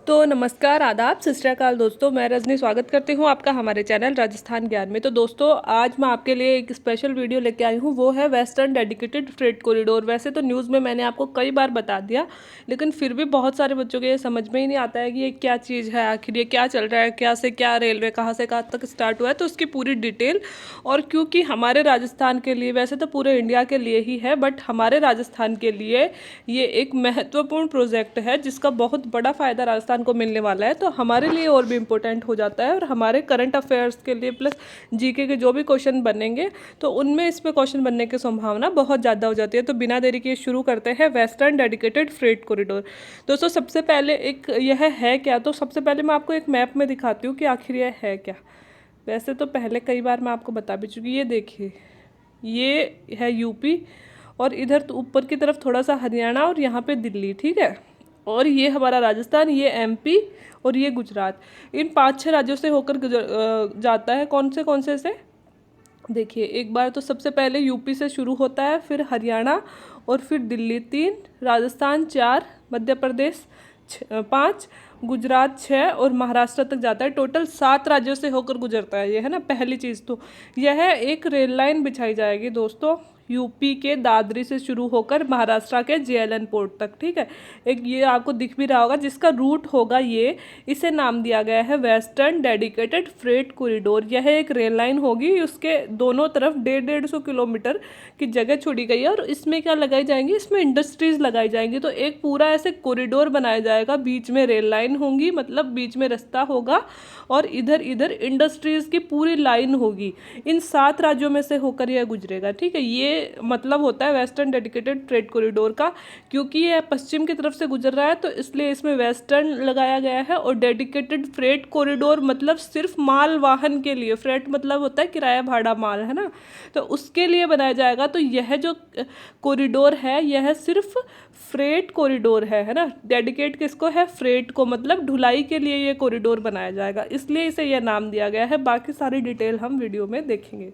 तो नमस्कार, आदाब, सत श्री अकाल दोस्तों। मैं रजनी स्वागत करती हूँ आपका हमारे चैनल राजस्थान ज्ञान में। तो दोस्तों, आज मैं आपके लिए एक स्पेशल वीडियो लेके आई हूँ, वो है वेस्टर्न डेडिकेटेड फ्रेट कॉरिडोर। वैसे तो न्यूज़ में मैंने आपको कई बार बता दिया, लेकिन फिर भी बहुत सारे बच्चों के ये समझ में ही नहीं आता है कि ये क्या चीज़ है, आखिर ये क्या चल रहा है, क्या से क्या रेलवे कहाँ से कहाँ तक स्टार्ट हुआ है, तो उसकी पूरी डिटेल। और क्योंकि हमारे राजस्थान के लिए, वैसे तो पूरे इंडिया के लिए ही है, बट हमारे राजस्थान के लिए ये एक महत्वपूर्ण प्रोजेक्ट है जिसका बहुत बड़ा फ़ायदा राजस्थान को मिलने वाला है। तो हमारे लिए और भी इम्पोर्टेंट हो जाता है, और हमारे करंट अफेयर्स के लिए प्लस जीके के जो भी क्वेश्चन बनेंगे तो उनमें इस पे क्वेश्चन बनने की संभावना बहुत ज़्यादा हो जाती है। तो बिना देरी के शुरू करते हैं वेस्टर्न डेडिकेटेड फ्रेट कॉरिडोर। दोस्तों, सबसे पहले एक यह है क्या, तो सबसे पहले मैं आपको एक मैप में दिखाती हूँ कि आखिर यह है क्या। वैसे तो पहले कई बार मैं आपको बता भी चुकी, ये देखिए, ये है यूपी, और इधर तो ऊपर की तरफ थोड़ा सा हरियाणा, और यहाँ पे दिल्ली, ठीक है। और ये हमारा राजस्थान, ये एमपी, और ये गुजरात। इन 5-6 राज्यों से होकर जाता है। कौन से देखिए, एक बार तो सबसे पहले यूपी से शुरू होता है, फिर हरियाणा, और फिर दिल्ली 3, राजस्थान 4, मध्य प्रदेश 5, गुजरात 6, और महाराष्ट्र तक जाता है। टोटल 7 राज्यों से होकर गुजरता है ये, है ना। पहली चीज़ तो यह एक रेल लाइन बिछाई जाएगी दोस्तों, यूपी के दादरी से शुरू होकर महाराष्ट्र के जेएलएन पोर्ट तक, ठीक है। एक ये आपको दिख भी रहा होगा, जिसका रूट होगा ये, इसे नाम दिया गया है वेस्टर्न डेडिकेटेड फ्रेट कॉरिडोर। यह एक रेल लाइन होगी, उसके दोनों तरफ 150-150 किलोमीटर की जगह छोड़ी गई है, और इसमें क्या लगाई जाएंगी, इसमें इंडस्ट्रीज लगाई जाएंगी। तो एक पूरा ऐसे कॉरिडोर बनाया जाएगा, बीच में रेल लाइन होंगी, मतलब बीच में रास्ता होगा, और इधर इधर इंडस्ट्रीज की पूरी लाइन होगी। इन 7 राज्यों में से होकर यह गुजरेगा, ठीक है। ये मतलब होता है वेस्टर्न डेडिकेटेड फ्रेट कॉरिडोर का। क्योंकि यह पश्चिम की तरफ से गुजर रहा है, तो इसलिए इसमें वेस्टर्न लगाया गया है। और डेडिकेटेड फ्रेट कॉरिडोर मतलब सिर्फ माल वाहन के लिए, फ्रेट मतलब होता है किराया भाड़ा माल, है ना, तो उसके लिए बनाया जाएगा। तो यह जो कॉरिडोर है, यह सिर्फ फ्रेट कॉरिडोर है ना। डेडिकेट किसको है, फ्रेट को, मतलब ढुलाई के लिए ये कॉरिडोर बनाया जाएगा, इसलिए इसे यह नाम दिया गया है। बाकी सारी डिटेल हम वीडियो में देखेंगे।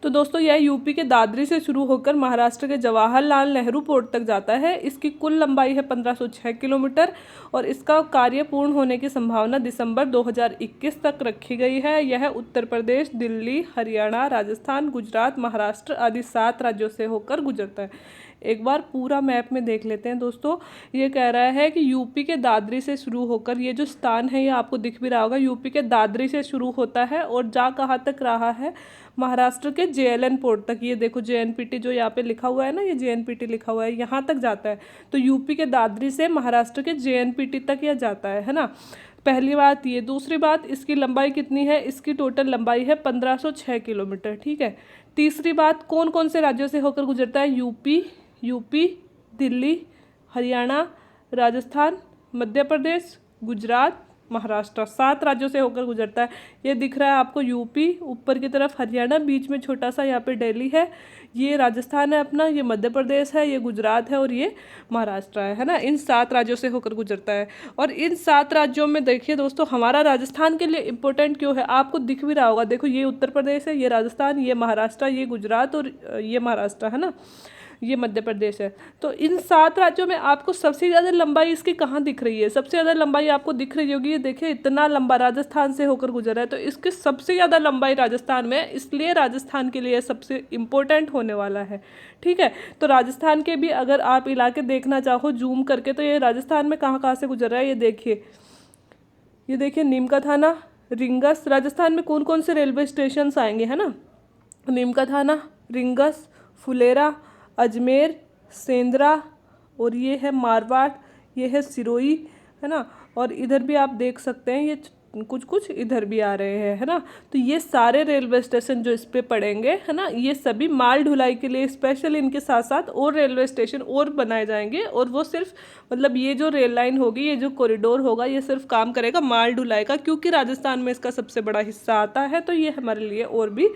तो दोस्तों, यह यूपी के दादरी से शुरू होकर महाराष्ट्र के जवाहरलाल नेहरू पोर्ट तक जाता है। इसकी कुल लंबाई है 1506 किलोमीटर, और इसका कार्य पूर्ण होने की संभावना दिसंबर 2021 तक रखी गई है। यह उत्तर प्रदेश, दिल्ली, हरियाणा, राजस्थान, गुजरात, महाराष्ट्र आदि 7 राज्यों से होकर गुजरता है। एक बार पूरा मैप में देख लेते हैं दोस्तों। ये कह रहा है कि यूपी के दादरी से शुरू होकर, ये जो स्थान है ये आपको दिख भी रहा होगा, यूपी के दादरी से शुरू होता है और जा कहाँ तक रहा है, महाराष्ट्र के जेएलएन पोर्ट तक। ये देखो जेएनपीटी जो यहाँ पे लिखा हुआ है ना, ये जेएनपीटी लिखा हुआ है, यहाँ तक जाता है। तो यूपी के दादरी से महाराष्ट्र के जेएनपीटी तक यह जाता है ना। पहली बात ये। दूसरी बात, इसकी लंबाई कितनी है, इसकी टोटल लंबाई है 1506 किलोमीटर, ठीक है। तीसरी बात, कौन कौन से राज्यों से होकर गुजरता है, यूपी, दिल्ली, हरियाणा, राजस्थान, मध्य प्रदेश, गुजरात, महाराष्ट्र, 7 राज्यों से होकर गुजरता है। ये दिख रहा है आपको, यूपी, ऊपर की तरफ हरियाणा, बीच में छोटा सा यहाँ पे दिल्ली है, ये राजस्थान है अपना, ये मध्य प्रदेश है, ये गुजरात है, और ये महाराष्ट्र है ना। इन 7 राज्यों से होकर गुजरता है। और इन 7 राज्यों में देखिए दोस्तों, हमारा राजस्थान के लिए इम्पोर्टेंट क्यों है, आपको दिख भी रहा होगा। देखो, ये उत्तर प्रदेश है, ये राजस्थान, ये महाराष्ट्र, ये गुजरात, और ये महाराष्ट्र, है ना, ये मध्य प्रदेश है। तो इन 7 राज्यों में आपको सबसे ज़्यादा लंबाई इसकी कहाँ दिख रही है, सबसे ज़्यादा लंबाई आपको दिख रही होगी। ये देखिए, इतना लंबा राजस्थान से होकर गुजरा है, तो इसकी सबसे ज़्यादा लंबाई राजस्थान में है, इसलिए राजस्थान के लिए सबसे इम्पोर्टेंट होने वाला है, ठीक है। तो राजस्थान के भी अगर आप इलाके देखना चाहो जूम करके, तो ये राजस्थान में कहाँ कहाँ से गुजर रहा है, ये देखिए नीम का थाना, रिंगस। राजस्थान में कौन कौन से रेलवे स्टेशन आएंगे, है ना, नीम का थाना, रिंगस, फुलेरा, अजमेर, सेंद्रा, और ये है मारवाड़, ये है सिरोही, है ना। और इधर भी आप देख सकते हैं, ये कुछ कुछ इधर भी आ रहे हैं, है ना। तो ये सारे रेलवे स्टेशन जो इस पे पड़ेंगे, है ना, ये सभी माल ढुलाई के लिए स्पेशल, इनके साथ साथ और रेलवे स्टेशन और बनाए जाएंगे। और वो सिर्फ, मतलब ये जो रेल लाइन होगी, ये जो कॉरिडोर होगा, ये सिर्फ काम करेगा माल ढुलाई का, क्योंकि राजस्थान में इसका सबसे बड़ा हिस्सा आता है, तो ये हमारे लिए और भी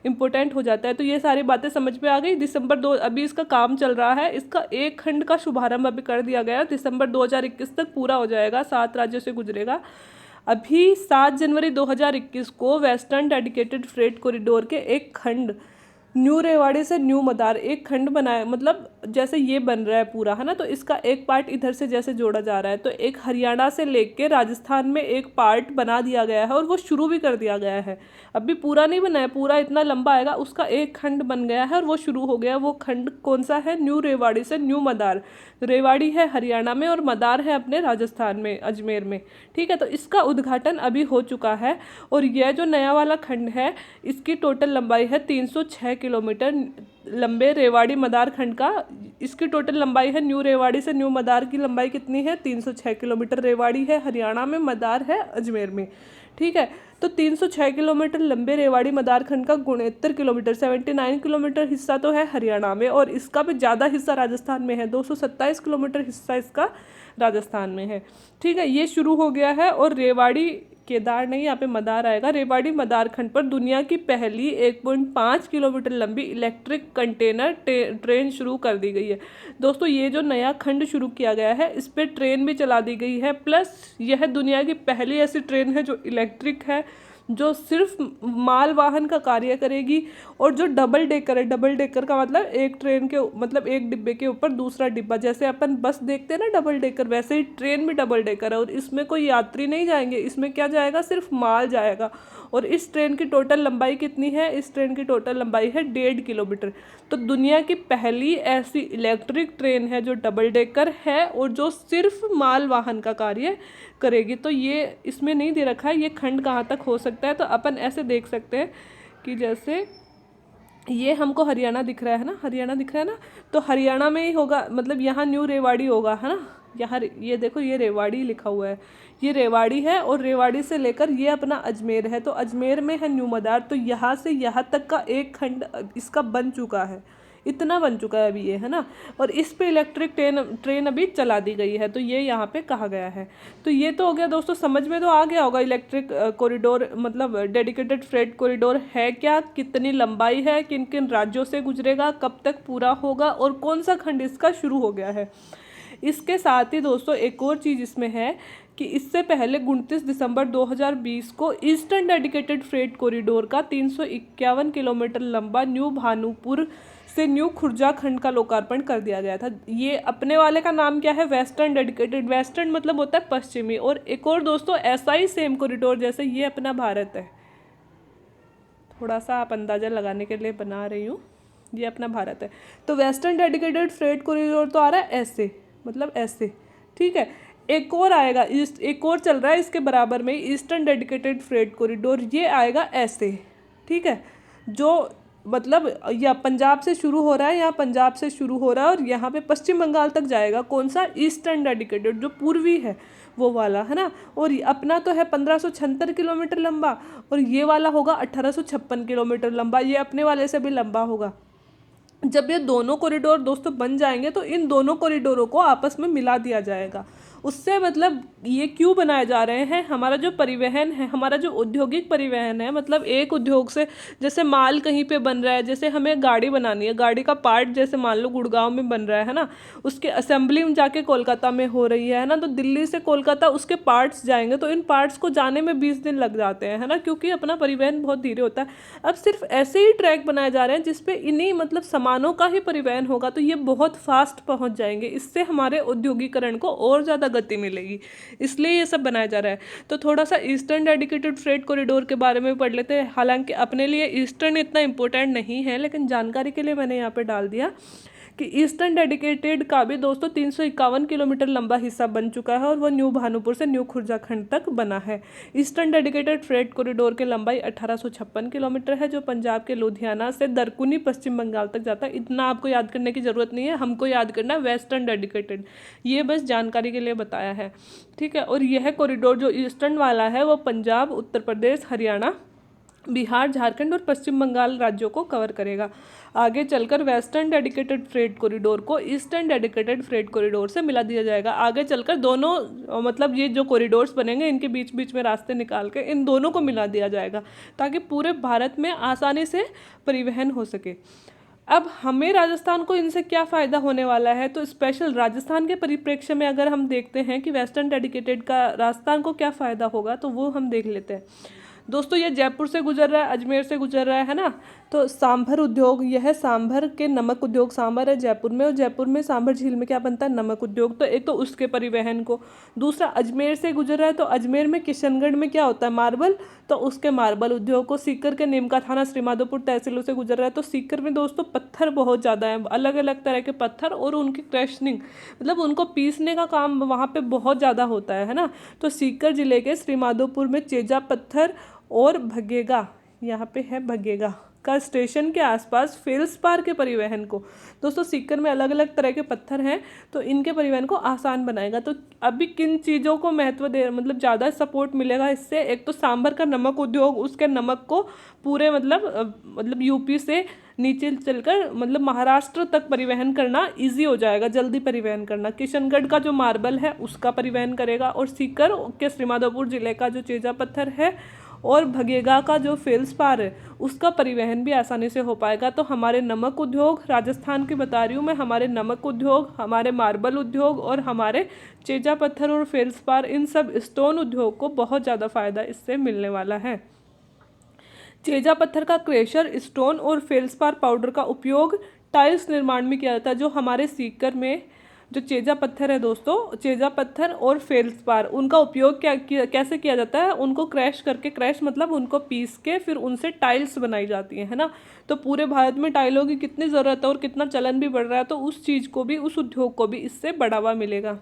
इम्पोर्टेंट हो जाता है। तो ये सारी बातें समझ में आ गई। दिसंबर 2, अभी इसका काम चल रहा है, इसका एक खंड का शुभारंभ अभी कर दिया गया, दिसंबर 2021 तक पूरा हो जाएगा, 7 राज्यों से गुजरेगा। अभी 7 जनवरी 2021 को वेस्टर्न डेडिकेटेड फ्रेट कॉरिडोर के एक खंड, न्यू रेवाड़ी से न्यू मदार, एक खंड बनाया, मतलब जैसे ये बन रहा है पूरा, है ना, तो इसका एक पार्ट इधर से जैसे जोड़ा जा रहा है, तो एक हरियाणा से लेके राजस्थान में एक पार्ट बना दिया गया है और वो शुरू भी कर दिया गया है। अभी पूरा नहीं बना है, पूरा इतना लंबा आएगा, उसका एक खंड बन गया है और वो शुरू हो गया। वो खंड कौन सा है? न्यू रेवाड़ी से न्यू मदार। रेवाड़ी है हरियाणा में और मदार है अपने राजस्थान में, अजमेर में। ठीक है, तो इसका उद्घाटन अभी हो चुका है और यह जो नया वाला खंड है इसकी टोटल लंबाई है 306 किलोमीटर लंबे। रेवाड़ी मदार खंड का इसकी टोटल लंबाई है, न्यू रेवाड़ी से न्यू मदार की लंबाई कितनी है? 306 किलोमीटर। रेवाड़ी है हरियाणा में, मदार है अजमेर में। ठीक है, तो 306 किलोमीटर लंबे रेवाड़ी मदार खंड का 69 किलोमीटर 79 किलोमीटर हिस्सा तो है हरियाणा में और इसका भी ज़्यादा हिस्सा राजस्थान में है। 227 किलोमीटर हिस्सा इसका राजस्थान में है। ठीक है, ये शुरू हो गया है और रेवाड़ी केदार नहीं, यहाँ पे मदार आएगा। रेवाड़ी मदार खंड पर दुनिया की पहली 1.5 किलोमीटर लंबी इलेक्ट्रिक कंटेनर ट्रेन शुरू कर दी गई है। दोस्तों ये जो नया खंड शुरू किया गया है इस पर ट्रेन भी चला दी गई है, प्लस यह दुनिया की पहली ऐसी ट्रेन है जो इलेक्ट्रिक है, जो सिर्फ माल वाहन का कार्य करेगी और जो डबल डेकर है। डबल डेकर का मतलब एक ट्रेन के मतलब एक डिब्बे के ऊपर दूसरा डिब्बा, जैसे अपन बस देखते हैं ना डबल डेकर, वैसे ही ट्रेन भी डबल डेकर है और इसमें कोई यात्री नहीं जाएंगे, इसमें क्या जाएगा? सिर्फ माल जाएगा। और इस ट्रेन की टोटल लंबाई कितनी है? इस ट्रेन की टोटल लंबाई है 1.5 किलोमीटर। तो दुनिया की पहली ऐसी इलेक्ट्रिक ट्रेन है जो डबल डेकर है और जो सिर्फ माल वाहन का कार्य करेगी। तो ये इसमें नहीं दे रखा है ये खंड कहाँ तक हो सकता है, तो अपन ऐसे देख सकते हैं कि जैसे ये हमको हरियाणा दिख रहा है ना, हरियाणा दिख रहा है ना, तो हरियाणा में ही होगा, मतलब यहाँ न्यू रेवाड़ी होगा, है ना। यहाँ ये देखो ये रेवाड़ी लिखा हुआ है, ये रेवाड़ी है और रेवाड़ी से लेकर ये अपना अजमेर है, तो अजमेर में है न्यू मदार। तो यहाँ से यहाँ तक का एक खंड इसका बन चुका है, इतना बन चुका है अभी ये, है ना। और इस पे इलेक्ट्रिक ट्रेन अभी चला दी गई है, तो ये यहाँ पे कहा गया है। तो ये तो हो गया दोस्तों, समझ में तो आ गया होगा इलेक्ट्रिक कॉरिडोर मतलब डेडिकेटेड फ्रेट कॉरिडोर है क्या, कितनी लंबाई है, किन किन राज्यों से गुजरेगा, कब तक पूरा होगा और कौन सा खंड इसका शुरू हो गया है। इसके साथ ही दोस्तों एक और चीज़ इसमें है कि इससे पहले 29 दिसंबर 2020 को ईस्टर्न डेडिकेटेड फ्रेट कॉरिडोर का 351 किलोमीटर लंबा न्यू भानुपुर से न्यू खुर्जा खंड का लोकार्पण कर दिया गया था। ये अपने वाले का नाम क्या है? Western dedicated. वेस्टर्न मतलब होता है पश्चिमी। और एक और दोस्तों ऐसा ही सेम कॉरिडोर जैसे ये अपना भारत है, थोड़ा सा आप अंदाज़ा लगाने के लिए बना रही हूँ, ये अपना भारत है। तो वेस्टर्न डेडिकेटेड फ्रेट कॉरिडोर तो आ रहा है ऐसे, मतलब ऐसे, ठीक है। एक और आएगा एक और चल रहा है इसके बराबर में ईस्टर्न डेडिकेटेड फ्रेट कॉरिडोर, ये आएगा ऐसे, ठीक है। जो मतलब या पंजाब से शुरू हो रहा है, यहाँ पंजाब से शुरू हो रहा है और यहाँ पे पश्चिम बंगाल तक जाएगा। कौन सा? ईस्टर्न डेडिकेटेड, जो पूर्वी है वो वाला, है ना। और अपना तो है 1576 किलोमीटर लंबा और ये वाला होगा 1856 किलोमीटर लंबा, ये अपने वाले से भी लंबा होगा। जब ये दोनों कॉरिडोर दोस्तों बन जाएंगे तो इन दोनों कॉरिडोरों को आपस में मिला दिया जाएगा। उससे मतलब ये क्यों बनाए जा रहे हैं? हमारा जो परिवहन है, हमारा जो औद्योगिक परिवहन है, मतलब एक उद्योग से जैसे माल कहीं पे बन रहा है, जैसे हमें गाड़ी बनानी है, गाड़ी का पार्ट जैसे मान लो गुड़गांव में बन रहा है ना, उसके असेंबली में जाके कोलकाता में हो रही है ना, तो दिल्ली से कोलकाता उसके पार्ट्स जाएंगे, तो इन पार्ट्स को जाने में 20 दिन लग जाते हैं, है ना, क्योंकि अपना परिवहन बहुत धीरे होता है। अब सिर्फ ऐसे ही ट्रैक बनाए जा रहे हैं जिसपे इन्हीं मतलब सामानों का ही परिवहन होगा, तो ये बहुत फास्ट पहुँच जाएंगे। इससे हमारे औद्योगिकरण को और ज़्यादा गति मिलेगी, इसलिए ये सब बनाया जा रहा है। तो थोड़ा सा ईस्टर्न डेडिकेटेड फ्रेट कॉरिडोर के बारे में पढ़ लेते हैं। हालांकि अपने लिए ईस्टर्न इतना इंपॉर्टेंट नहीं है, लेकिन जानकारी के लिए मैंने यहाँ पे डाल दिया कि ईस्टर्न डेडिकेटेड का भी दोस्तों 351 किलोमीटर लंबा हिस्सा बन चुका है और वो न्यू भानुपुर से न्यू खुर्जा खंड तक बना है। ईस्टर्न डेडिकेटेड फ्रेट कॉरिडोर की लंबाई 1856 किलोमीटर है, जो पंजाब के लुधियाना से दरकुनी पश्चिम बंगाल तक जाता है। इतना आपको याद करने की ज़रूरत नहीं है, हमको याद करना है वेस्टर्न डेडिकेटेड, ये बस जानकारी के लिए बताया है, ठीक है। और यह कॉरिडोर जो ईस्टर्न वाला है वो पंजाब, उत्तर प्रदेश, हरियाणा, बिहार, झारखंड और पश्चिम बंगाल राज्यों को कवर करेगा। आगे चलकर वेस्टर्न डेडिकेटेड फ्रेट कॉरिडोर को ईस्टर्न डेडिकेटेड फ्रेट कॉरिडोर से मिला दिया जाएगा। आगे चलकर दोनों मतलब ये जो कॉरिडोर्स बनेंगे इनके बीच बीच में रास्ते निकाल के इन दोनों को मिला दिया जाएगा ताकि पूरे भारत में आसानी से परिवहन हो सके। अब हमें राजस्थान को इनसे क्या फ़ायदा होने वाला है, तो स्पेशल राजस्थान के परिप्रेक्ष्य में अगर हम देखते हैं कि वेस्टर्न डेडिकेटेड का राजस्थान को क्या फ़ायदा होगा, तो वो हम देख लेते हैं। दोस्तों ये जयपुर से गुजर रहा है, अजमेर से गुजर रहा है ना। तो सांभर उद्योग, यह सांभर के नमक उद्योग, सांभर है जयपुर में, और जयपुर में सांभर झील में क्या बनता है, नमक उद्योग। तो एक तो उसके परिवहन को, दूसरा अजमेर से गुजर रहा है तो अजमेर में किशनगढ़ में क्या होता है, मार्बल, तो उसके मार्बल उद्योग को। सीकर के नीमका थाना श्रीमाधोपुर तहसीलों से गुजर रहा है, तो सीकर में दोस्तों पत्थर बहुत ज़्यादा है, अलग अलग तरह के पत्थर, और उनकी क्रशनिंग मतलब उनको पीसने का काम वहाँ पे बहुत ज़्यादा होता है ना। तो सीकर जिले के श्रीमाधोपुर में चेजा पत्थर और भगेगा, यहाँ पे है भगेगा का स्टेशन के आसपास फेल्सपार के परिवहन को। दोस्तों सीकर में अलग अलग तरह के पत्थर हैं, तो इनके परिवहन को आसान बनाएगा। तो अभी किन चीज़ों को महत्व दे, मतलब ज़्यादा सपोर्ट मिलेगा इससे, एक तो सांभर का नमक उद्योग, उसके नमक को पूरे मतलब यूपी से नीचे चलकर मतलब महाराष्ट्र तक परिवहन करना इजी हो जाएगा, जल्दी परिवहन करना। किशनगढ़ का जो मार्बल है उसका परिवहन करेगा, और सीकर के श्रीमाधोपुर जिले का जो चेजा पत्थर है और भगेगा का जो फेल्सपार है उसका परिवहन भी आसानी से हो पाएगा। तो हमारे नमक उद्योग, राजस्थान की बता रही हूँ मैं, हमारे नमक उद्योग, हमारे मार्बल उद्योग और हमारे चेजा पत्थर और फेल्सपार, इन सब स्टोन उद्योग को बहुत ज़्यादा फायदा इससे मिलने वाला है। चेजा पत्थर का क्रेशर, स्टोन और फेल्सपार पाउडर का उपयोग टाइल्स निर्माण में किया जाता है। जो हमारे सीकर में जो चेजा पत्थर है दोस्तों, चेजा पत्थर और फेल्सपार, उनका उपयोग कैसे किया जाता है, उनको क्रैश करके, क्रैश मतलब उनको पीस के फिर उनसे टाइल्स बनाई जाती है ना। तो पूरे भारत में टाइलों की कितनी ज़रूरत है और कितना चलन भी बढ़ रहा है, तो उस चीज़ को भी, उस उद्योग को भी इससे बढ़ावा मिलेगा।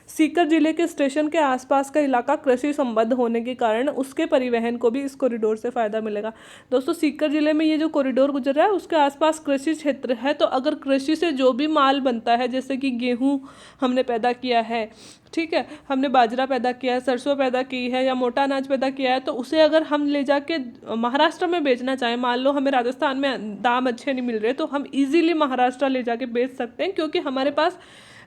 सीकर जिले के स्टेशन के आसपास का इलाका कृषि संबद्ध होने के कारण उसके परिवहन को भी इस कॉरिडोर से फ़ायदा मिलेगा। दोस्तों सीकर जिले में ये जो कॉरिडोर गुजर रहा है उसके आसपास कृषि क्षेत्र है, तो अगर कृषि से जो भी माल बनता है, जैसे कि गेहूँ हमने पैदा किया है, ठीक है, हमने बाजरा पैदा किया है, सरसों पैदा की है, या मोटा अनाज पैदा किया है, तो उसे अगर हम ले जाके महाराष्ट्र में बेचना चाहें, मान लो हमें राजस्थान में दाम अच्छे नहीं मिल रहे, तो हम इजीली महाराष्ट्र ले जाके बेच सकते हैं, क्योंकि हमारे पास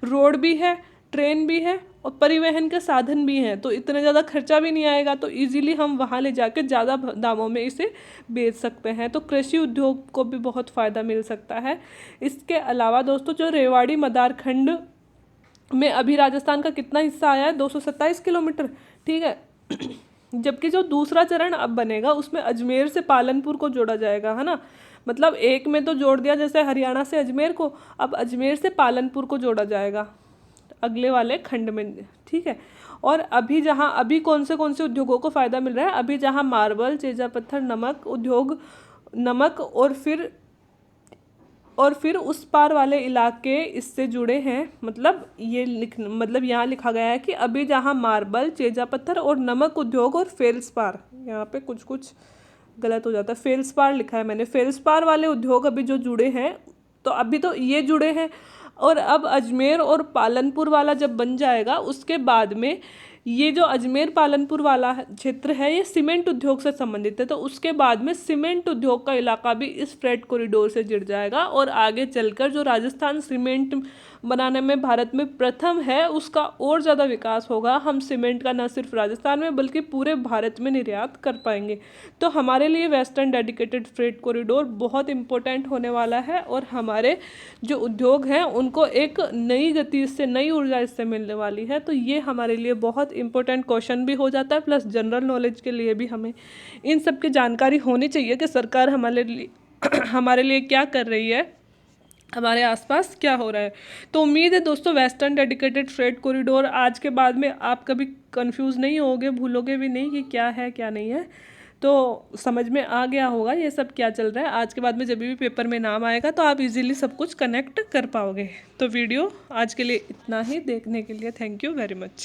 रोड भी है, ट्रेन भी है और परिवहन के साधन भी हैं, तो इतने ज़्यादा खर्चा भी नहीं आएगा, तो इजीली हम वहाँ ले जाके ज़्यादा दामों में इसे बेच सकते हैं। तो कृषि उद्योग को भी बहुत फ़ायदा मिल सकता है। इसके अलावा दोस्तों जो रेवाड़ी मदारखंड में अभी राजस्थान का कितना हिस्सा आया है, 227 किलोमीटर, ठीक है, जबकि जो दूसरा चरण अब बनेगा उसमें अजमेर से पालनपुर को जोड़ा जाएगा, है ना। मतलब एक में तो जोड़ दिया जैसे हरियाणा से अजमेर को, अब अजमेर से पालनपुर को जोड़ा जाएगा अगले वाले खंड में, ठीक है। और अभी कौन से उद्योगों को फ़ायदा मिल रहा है, अभी जहाँ मार्बल, चेजा पत्थर, नमक उद्योग, नमक और फिर उस पार वाले इलाके इससे जुड़े हैं, मतलब यहाँ लिखा गया है कि अभी जहाँ मार्बल, चेजा पत्थर और नमक उद्योग और फेल्सपार, यहाँ पे कुछ गलत हो जाता है, फेल्सपार लिखा है मैंने, फेल्सपार वाले उद्योग अभी जो जुड़े हैं, तो अभी तो ये जुड़े हैं, और अब अजमेर और पालनपुर वाला जब बन जाएगा उसके बाद में ये जो अजमेर पालनपुर वाला क्षेत्र है ये सीमेंट उद्योग से संबंधित है, तो उसके बाद में सीमेंट उद्योग का इलाका भी इस फ्रेट कॉरिडोर से जुड़ जाएगा, और आगे चलकर जो राजस्थान सीमेंट बनाने में भारत में प्रथम है उसका और ज़्यादा विकास होगा। हम सीमेंट का न सिर्फ राजस्थान में बल्कि पूरे भारत में निर्यात कर पाएंगे। तो हमारे लिए वेस्टर्न डेडिकेटेड फ्रेट कॉरिडोर बहुत इंपॉर्टेंट होने वाला है, और हमारे जो उद्योग हैं उनको एक नई गति इससे, नई ऊर्जा इससे मिलने वाली है। तो ये हमारे लिए बहुत इंपॉर्टेंट क्वेश्चन भी हो जाता है, प्लस जनरल नॉलेज के लिए भी हमें इन सब की जानकारी होनी चाहिए कि सरकार हमारे लिए क्या कर रही है, हमारे आसपास क्या हो रहा है। तो उम्मीद है दोस्तों वेस्टर्न डेडिकेटेड फ्रेट कॉरिडोर आज के बाद में आप कभी कंफ्यूज नहीं होगे, भूलोगे भी नहीं कि क्या है क्या नहीं है, तो समझ में आ गया होगा ये सब क्या चल रहा है। आज के बाद में जब भी पेपर में नाम आएगा तो आप इजीली सब कुछ कनेक्ट कर पाओगे। तो वीडियो आज के लिए इतना ही, देखने के लिए थैंक यू वेरी मच।